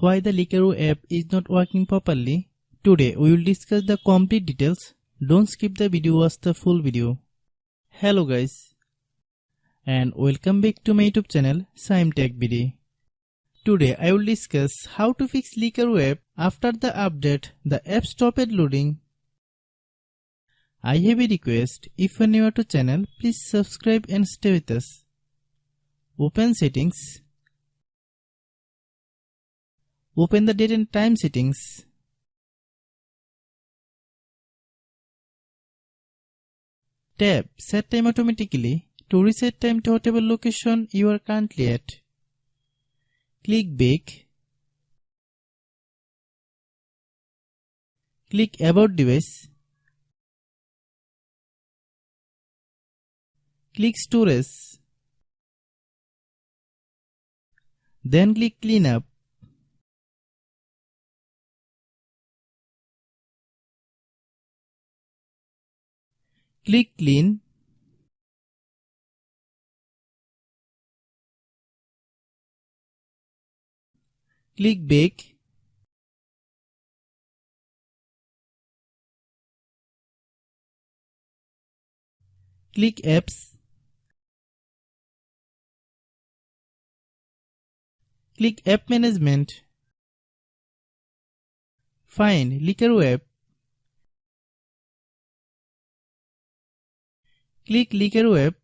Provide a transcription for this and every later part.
Why the Likerro app is not working properly? Today we will discuss the complete details. Don't skip the video, watch the full video. Hello guys, and welcome back to my YouTube channel Shaem Tech BD. Today I will discuss how to fix Likerro app. After the update, the app stopped loading. I have a request. If you are new to channel, please subscribe and stay with us. Open settings. Open the date and time settings. Tap Set Time automatically to reset time to whatever location you are currently at. Click Back. Click About Device. Click Storage. Then click Cleanup. Click Clean. Click Back. Click Apps. Click App Management. Find Likerro app. Click Likerro app.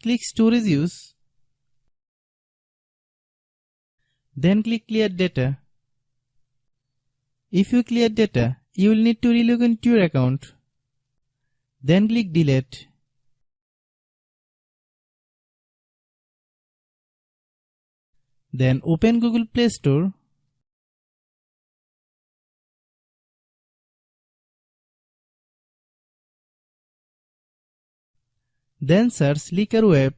Click Storage Use. Then click Clear Data. If you clear data, you will need to relog into your account. Then click Delete. Then open Google Play Store. Then search Likerro app.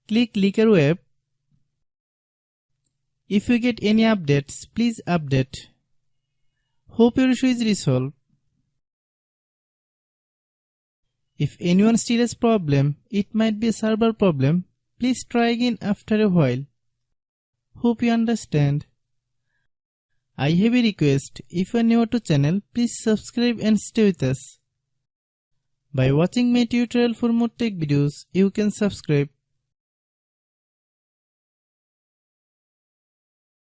Click Likerro app. If you get any updates, please update. Hope your issue is resolved. If anyone still has problem, it might be a server problem. Please try again after a while. Hope you understand. I have a request. If you are new to channel, please subscribe and stay with us. By watching my tutorial for more tech videos, you can subscribe.